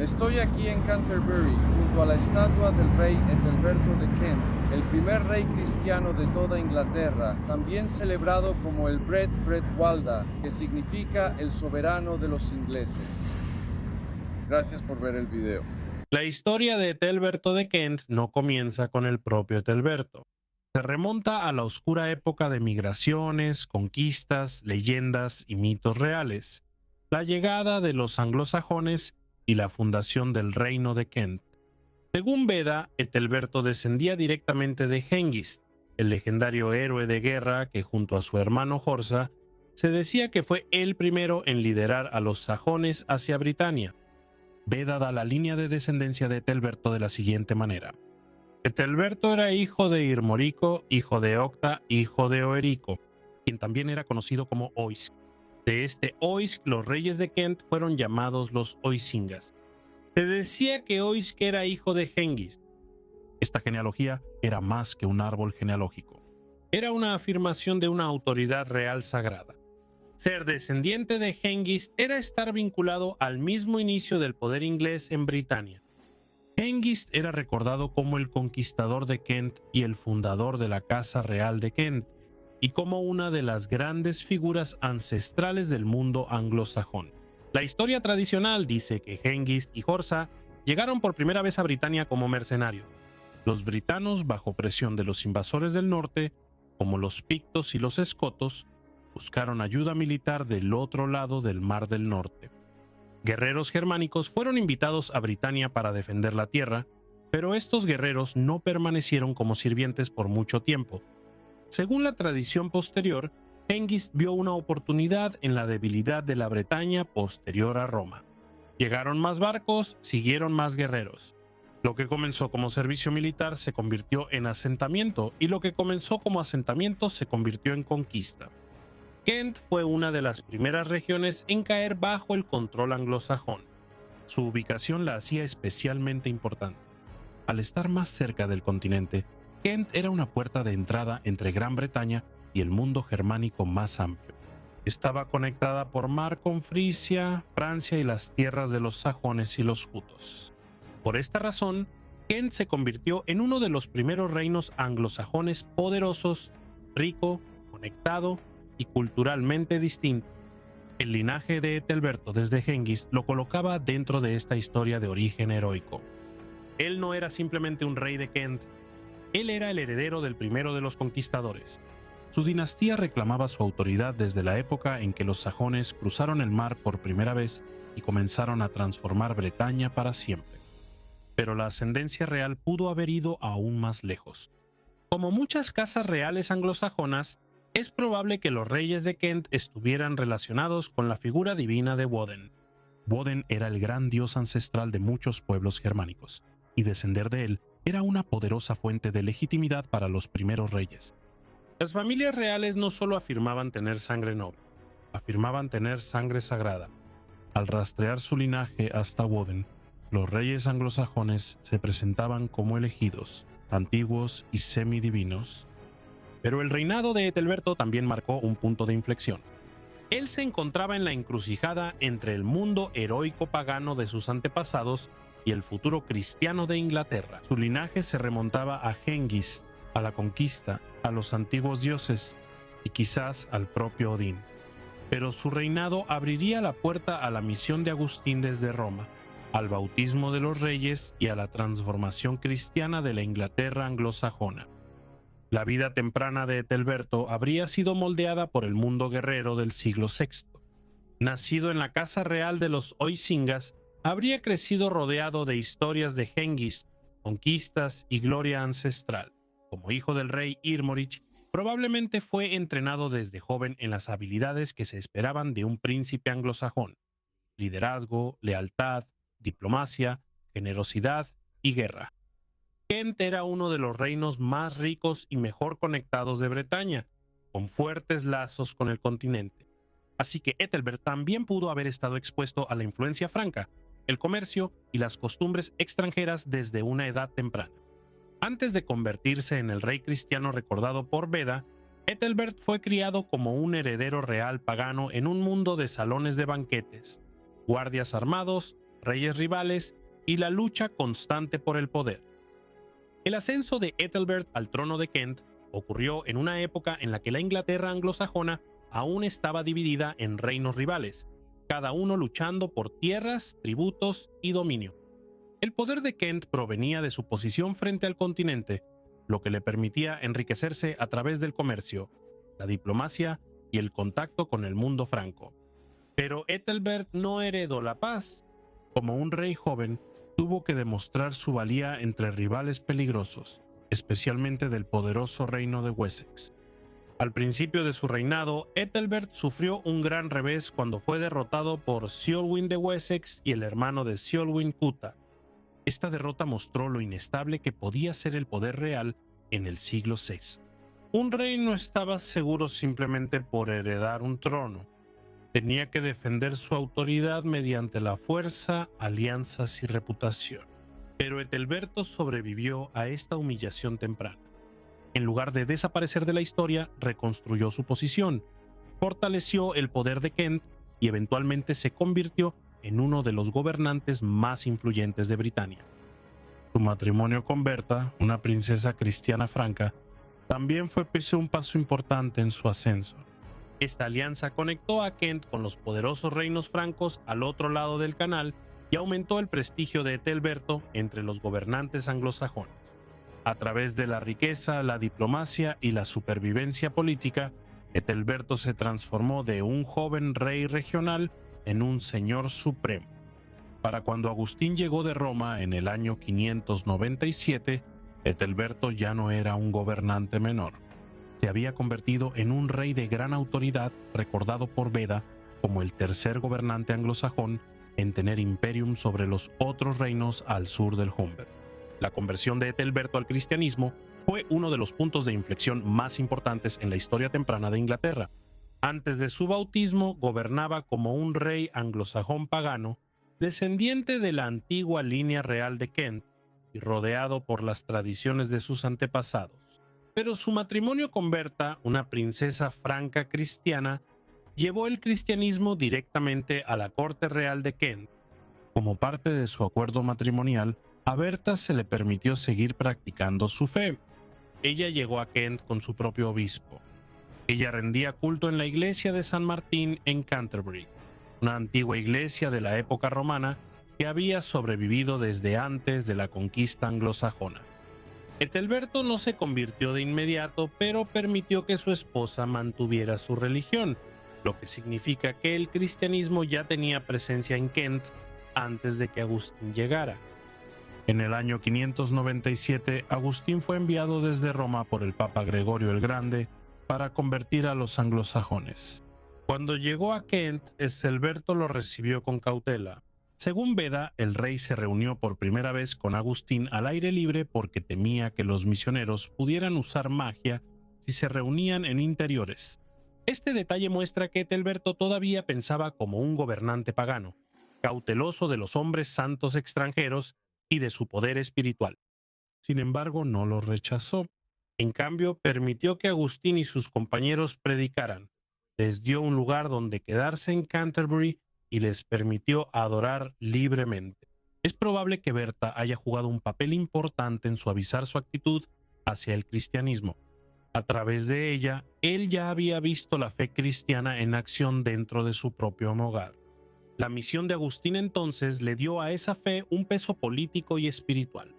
Estoy aquí en Canterbury, junto a la estatua del rey Ethelberto de Kent, el primer rey cristiano de toda Inglaterra, también celebrado como el Bred Walda, que significa el soberano de los ingleses. Gracias por ver el video. La historia de Ethelberto de Kent no comienza con el propio Ethelberto. Se remonta a la oscura época de migraciones, conquistas, leyendas y mitos reales, la llegada de los anglosajones y la fundación del reino de Kent. Según Beda, Ethelberto descendía directamente de Hengist, el legendario héroe de guerra que junto a su hermano Horsa se decía que fue el primero en liderar a los sajones hacia Britania. Beda da la línea de descendencia de Ethelberto de la siguiente manera. Ethelberto era hijo de Irmorico, hijo de Octa, hijo de Oerico, quien también era conocido como Oisc. De este Oisc, los reyes de Kent fueron llamados los Oisingas. Se decía que Oisc era hijo de Hengist. Esta genealogía era más que un árbol genealógico. Era una afirmación de una autoridad real sagrada. Ser descendiente de Hengist era estar vinculado al mismo inicio del poder inglés en Britania. Hengist era recordado como el conquistador de Kent y el fundador de la Casa Real de Kent, y como una de las grandes figuras ancestrales del mundo anglosajón. La historia tradicional dice que Hengist y Horsa llegaron por primera vez a Britania como mercenarios. Los britanos, bajo presión de los invasores del norte, como los pictos y los escotos, buscaron ayuda militar del otro lado del Mar del Norte. Guerreros germánicos fueron invitados a Britania para defender la tierra, pero estos guerreros no permanecieron como sirvientes por mucho tiempo. Según la tradición posterior, Hengist vio una oportunidad en la debilidad de la Bretaña posterior a Roma. Llegaron más barcos, siguieron más guerreros. Lo que comenzó como servicio militar se convirtió en asentamiento, y lo que comenzó como asentamiento se convirtió en conquista. Kent fue una de las primeras regiones en caer bajo el control anglosajón. Su ubicación la hacía especialmente importante. Al estar más cerca del continente, Kent era una puerta de entrada entre Gran Bretaña y el mundo germánico más amplio. Estaba conectada por mar con Frisia, Francia y las tierras de los sajones y los jutos. Por esta razón, Kent se convirtió en uno de los primeros reinos anglosajones poderosos, rico, conectado y culturalmente distinto. El linaje de Ethelberto desde Hengist lo colocaba dentro de esta historia de origen heroico. Él no era simplemente un rey de Kent, él era el heredero del primero de los conquistadores. Su dinastía reclamaba su autoridad desde la época en que los sajones cruzaron el mar por primera vez y comenzaron a transformar Bretaña para siempre. Pero la ascendencia real pudo haber ido aún más lejos. Como muchas casas reales anglosajonas, es probable que los reyes de Kent estuvieran relacionados con la figura divina de Woden. Woden era el gran dios ancestral de muchos pueblos germánicos, y descender de él era una poderosa fuente de legitimidad para los primeros reyes. Las familias reales no solo afirmaban tener sangre noble, afirmaban tener sangre sagrada. Al rastrear su linaje hasta Woden, los reyes anglosajones se presentaban como elegidos, antiguos y semidivinos. Pero el reinado de Ethelberto también marcó un punto de inflexión. Él se encontraba en la encrucijada entre el mundo heroico pagano de sus antepasados y el futuro cristiano de Inglaterra. Su linaje se remontaba a Hengist, a la conquista, a los antiguos dioses y quizás al propio Odín. Pero su reinado abriría la puerta a la misión de Agustín desde Roma, al bautismo de los reyes y a la transformación cristiana de la Inglaterra anglosajona. La vida temprana de Ethelberto habría sido moldeada por el mundo guerrero del siglo VI. Nacido en la casa real de los Oisingas, habría crecido rodeado de historias de Hengist, conquistas y gloria ancestral. Como hijo del rey Irmorich, probablemente fue entrenado desde joven en las habilidades que se esperaban de un príncipe anglosajón: liderazgo, lealtad, diplomacia, generosidad y guerra. Kent era uno de los reinos más ricos y mejor conectados de Bretaña, con fuertes lazos con el continente. Así que Ethelbert también pudo haber estado expuesto a la influencia franca, el comercio y las costumbres extranjeras desde una edad temprana. Antes de convertirse en el rey cristiano recordado por Beda, Ethelbert fue criado como un heredero real pagano en un mundo de salones de banquetes, guardias armados reyes rivales y la lucha constante por el poder. El ascenso de Ethelbert al trono de Kent ocurrió en una época en la que la Inglaterra anglosajona aún estaba dividida en reinos rivales, cada uno luchando por tierras, tributos y dominio. El poder de Kent provenía de su posición frente al continente, lo que le permitía enriquecerse a través del comercio, la diplomacia y el contacto con el mundo franco. Pero Ethelbert no heredó la paz. Como un rey joven, tuvo que demostrar su valía entre rivales peligrosos, especialmente del poderoso reino de Wessex. Al principio de su reinado, Ethelbert sufrió un gran revés cuando fue derrotado por Ceolwyn de Wessex y el hermano de Ceolwyn, Cuta. Esta derrota mostró lo inestable que podía ser el poder real en el siglo VI. Un rey no estaba seguro simplemente por heredar un trono. Tenía que defender su autoridad mediante la fuerza, alianzas y reputación. Pero Ethelberto sobrevivió a esta humillación temprana. En lugar de desaparecer de la historia, reconstruyó su posición, fortaleció el poder de Kent y eventualmente se convirtió en uno de los gobernantes más influyentes de Britania. Su matrimonio con Berta, una princesa cristiana franca, también fue un paso importante en su ascenso. Esta alianza conectó a Kent con los poderosos reinos francos al otro lado del canal y aumentó el prestigio de Ethelberto entre los gobernantes anglosajones. A través de la riqueza, la diplomacia y la supervivencia política, Ethelberto se transformó de un joven rey regional en un señor supremo. Para cuando Agustín llegó de Roma en el año 597, Ethelberto ya no era un gobernante menor. Se había convertido en un rey de gran autoridad, recordado por Beda como el tercer gobernante anglosajón en tener imperium sobre los otros reinos al sur del Humber. La conversión de Ethelberto al cristianismo fue uno de los puntos de inflexión más importantes en la historia temprana de Inglaterra. Antes de su bautismo, gobernaba como un rey anglosajón pagano, descendiente de la antigua línea real de Kent y rodeado por las tradiciones de sus antepasados. Pero su matrimonio con Berta, una princesa franca cristiana, llevó el cristianismo directamente a la corte real de Kent. Como parte de su acuerdo matrimonial, a Berta se le permitió seguir practicando su fe. Ella llegó a Kent con su propio obispo. Ella rendía culto en la iglesia de San Martín en Canterbury, una antigua iglesia de la época romana que había sobrevivido desde antes de la conquista anglosajona. Ethelberto no se convirtió de inmediato, pero permitió que su esposa mantuviera su religión, lo que significa que el cristianismo ya tenía presencia en Kent antes de que Agustín llegara. En el año 597, Agustín fue enviado desde Roma por el Papa Gregorio el Grande para convertir a los anglosajones. Cuando llegó a Kent, Ethelberto lo recibió con cautela. Según Beda, el rey se reunió por primera vez con Agustín al aire libre porque temía que los misioneros pudieran usar magia si se reunían en interiores. Este detalle muestra que Ethelberto todavía pensaba como un gobernante pagano, cauteloso de los hombres santos extranjeros y de su poder espiritual. Sin embargo, no lo rechazó. En cambio, permitió que Agustín y sus compañeros predicaran. Les dio un lugar donde quedarse en Canterbury y les permitió adorar libremente. Es probable que Berta haya jugado un papel importante en suavizar su actitud hacia el cristianismo. A través de ella, él ya había visto la fe cristiana en acción dentro de su propio hogar. La misión de Agustín entonces le dio a esa fe un peso político y espiritual.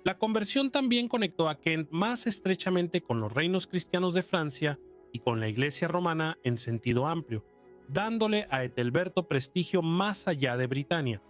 La conversión también conectó a Kent más estrechamente con los reinos cristianos de Francia y con la Iglesia romana en sentido amplio, dándole a Ethelberto prestigio más allá de Britania.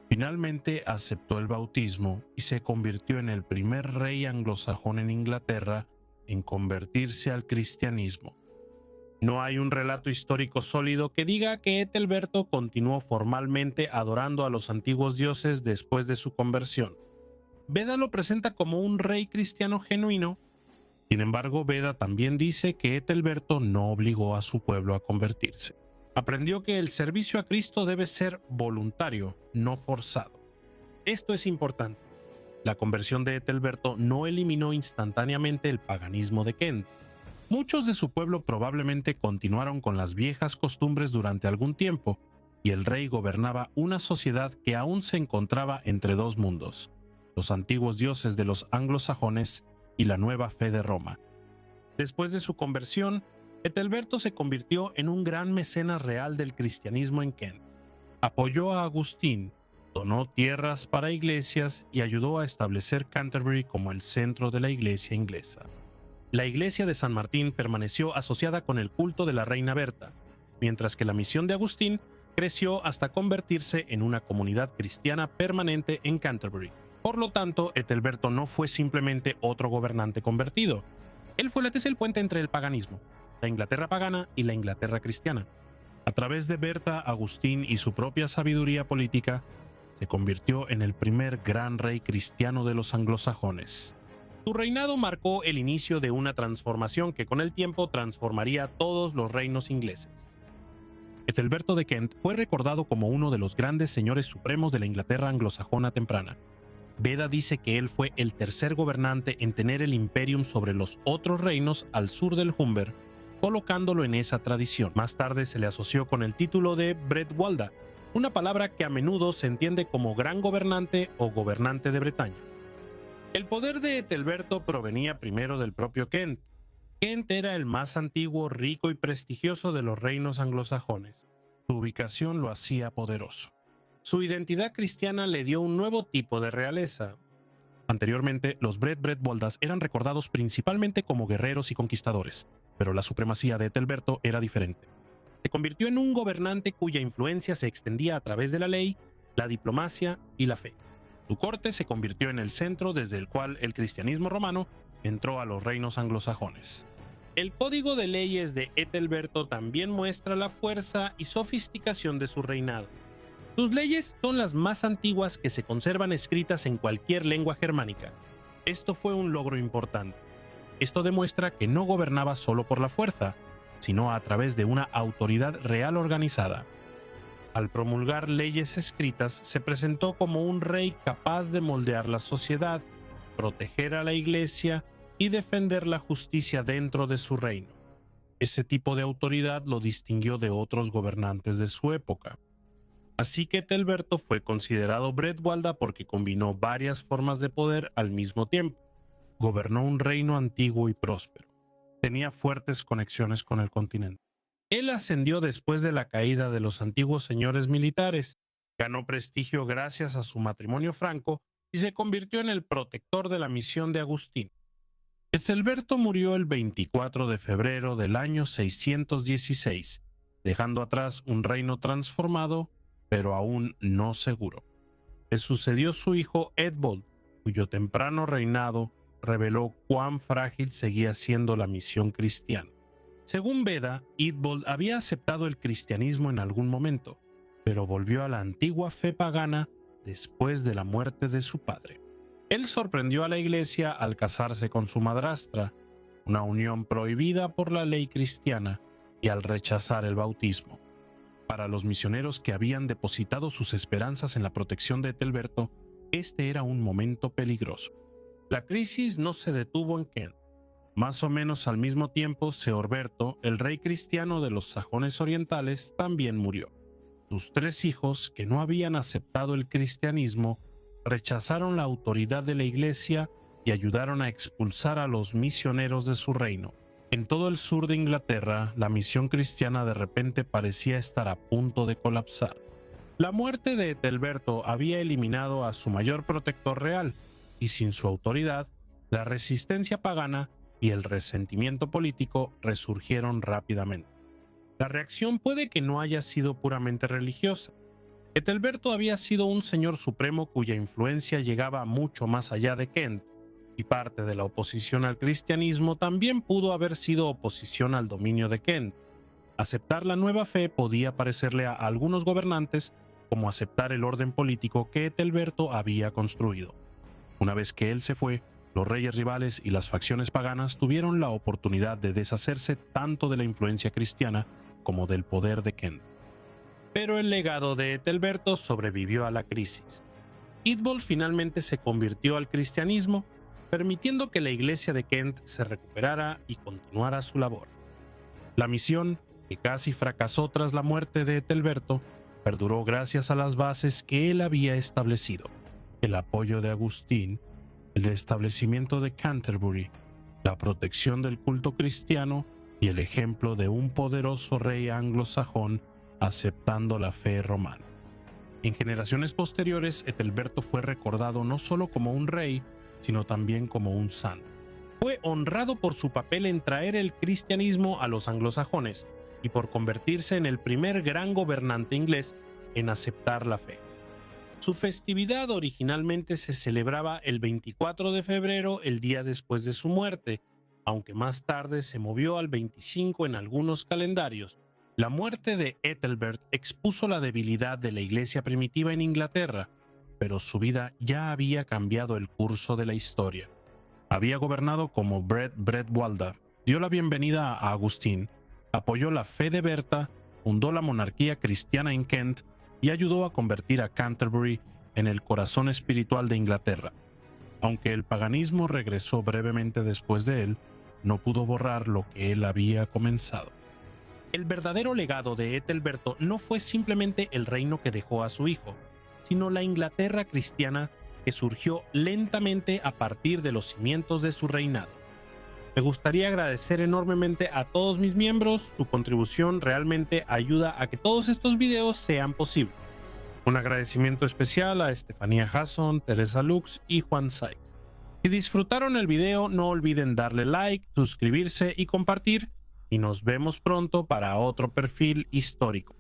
Finalmente aceptó el bautismo y se convirtió en el primer rey anglosajón en Inglaterra en convertirse al cristianismo. No hay un relato histórico sólido que diga que Ethelberto continuó formalmente adorando a los antiguos dioses después de su conversión. Beda lo presenta como un rey cristiano genuino. Sin embargo, Beda también dice que Ethelberto no obligó a su pueblo a convertirse. Aprendió que el servicio a Cristo debe ser voluntario, no forzado. Esto es importante. La conversión de Ethelberto no eliminó instantáneamente el paganismo de Kent. Muchos de su pueblo probablemente continuaron con las viejas costumbres durante algún tiempo, y el rey gobernaba una sociedad que aún se encontraba entre dos mundos, los antiguos dioses de los anglosajones y la nueva fe de Roma. Después de su conversión, Ethelberto se convirtió en un gran mecenas real del cristianismo en Kent. Apoyó a Agustín, donó tierras para iglesias y ayudó a establecer Canterbury como el centro de la iglesia inglesa. La iglesia de San Martín permaneció asociada con el culto de la reina Berta, mientras que la misión de Agustín creció hasta convertirse en una comunidad cristiana permanente en Canterbury. Por lo tanto, Ethelberto no fue simplemente otro gobernante convertido. Él fue el puente entre el paganismo, la Inglaterra pagana y la Inglaterra cristiana. A través de Berta, Agustín y su propia sabiduría política, se convirtió en el primer gran rey cristiano de los anglosajones. Su reinado marcó el inicio de una transformación que con el tiempo transformaría todos los reinos ingleses. Ethelberto de Kent fue recordado como uno de los grandes señores supremos de la Inglaterra anglosajona temprana. Beda dice que él fue el tercer gobernante en tener el imperium sobre los otros reinos al sur del Humber, colocándolo en esa tradición. Más tarde se le asoció con el título de Bretwalda, una palabra que a menudo se entiende como gran gobernante o gobernante de Bretaña. El poder de Ethelberto provenía primero del propio Kent. Kent era el más antiguo, rico y prestigioso de los reinos anglosajones. Su ubicación lo hacía poderoso. Su identidad cristiana le dio un nuevo tipo de realeza. Anteriormente, los Bretwaldas eran recordados principalmente como guerreros y conquistadores, pero la supremacía de Ethelberto era diferente. Se convirtió en un gobernante cuya influencia se extendía a través de la ley, la diplomacia y la fe. Su corte se convirtió en el centro desde el cual el cristianismo romano entró a los reinos anglosajones. El código de leyes de Ethelberto también muestra la fuerza y sofisticación de su reinado. Sus leyes son las más antiguas que se conservan escritas en cualquier lengua germánica. Esto fue un logro importante. Esto demuestra que no gobernaba solo por la fuerza, sino a través de una autoridad real organizada. Al promulgar leyes escritas, se presentó como un rey capaz de moldear la sociedad, proteger a la iglesia y defender la justicia dentro de su reino. Ese tipo de autoridad lo distinguió de otros gobernantes de su época. Así que Ethelberto fue considerado Bretwalda porque combinó varias formas de poder al mismo tiempo. Gobernó un reino antiguo y próspero. Tenía fuertes conexiones con el continente. Él ascendió después de la caída de los antiguos señores militares, ganó prestigio gracias a su matrimonio franco y se convirtió en el protector de la misión de Agustín. Ethelberto murió el 24 de febrero del año 616, dejando atrás un reino transformado, pero aún no seguro. Le sucedió su hijo Eadbald, cuyo temprano reinado reveló cuán frágil seguía siendo la misión cristiana. Según Beda, Eadbald había aceptado el cristianismo en algún momento, pero volvió a la antigua fe pagana después de la muerte de su padre. Él sorprendió a la iglesia al casarse con su madrastra, una unión prohibida por la ley cristiana, y al rechazar el bautismo. Para los misioneros que habían depositado sus esperanzas en la protección de Ethelberto, este era un momento peligroso. La crisis no se detuvo en Kent. Más o menos al mismo tiempo, Ceorberto, el rey cristiano de los sajones orientales, también murió. Sus tres hijos, que no habían aceptado el cristianismo, rechazaron la autoridad de la iglesia y ayudaron a expulsar a los misioneros de su reino. En todo el sur de Inglaterra, la misión cristiana de repente parecía estar a punto de colapsar. La muerte de Ethelberto había eliminado a su mayor protector real, y sin su autoridad, la resistencia pagana y el resentimiento político resurgieron rápidamente. La reacción puede que no haya sido puramente religiosa. Ethelberto había sido un señor supremo cuya influencia llegaba mucho más allá de Kent, y parte de la oposición al cristianismo también pudo haber sido oposición al dominio de Kent. Aceptar la nueva fe podía parecerle a algunos gobernantes como aceptar el orden político que Ethelberto había construido. Una vez que él se fue, los reyes rivales y las facciones paganas tuvieron la oportunidad de deshacerse tanto de la influencia cristiana como del poder de Kent. Pero el legado de Ethelberto sobrevivió a la crisis. Eadbald finalmente se convirtió al cristianismo, permitiendo que la iglesia de Kent se recuperara y continuara su labor. La misión, que casi fracasó tras la muerte de Ethelberto, perduró gracias a las bases que él había establecido: el apoyo de Agustín, el establecimiento de Canterbury, la protección del culto cristiano y el ejemplo de un poderoso rey anglosajón aceptando la fe romana. En generaciones posteriores, Ethelberto fue recordado no solo como un rey, sino también como un santo. Fue honrado por su papel en traer el cristianismo a los anglosajones y por convertirse en el primer gran gobernante inglés en aceptar la fe. Su festividad originalmente se celebraba el 24 de febrero, el día después de su muerte, aunque más tarde se movió al 25 en algunos calendarios. La muerte de Ethelbert expuso la debilidad de la iglesia primitiva en Inglaterra, pero su vida ya había cambiado el curso de la historia. Había gobernado como Bretwalda, dio la bienvenida a Agustín, apoyó la fe de Berta, fundó la monarquía cristiana en Kent y ayudó a convertir a Canterbury en el corazón espiritual de Inglaterra. Aunque el paganismo regresó brevemente después de él, no pudo borrar lo que él había comenzado. El verdadero legado de Ethelberto no fue simplemente el reino que dejó a su hijo, sino la Inglaterra cristiana que surgió lentamente a partir de los cimientos de su reinado. Me gustaría agradecer enormemente a todos mis miembros. Su contribución realmente ayuda a que todos estos videos sean posibles. Un agradecimiento especial a Estefanía Hasson, Teresa Lux y Juan Sykes. Si disfrutaron el video, no olviden darle like, suscribirse y compartir, y nos vemos pronto para otro perfil histórico.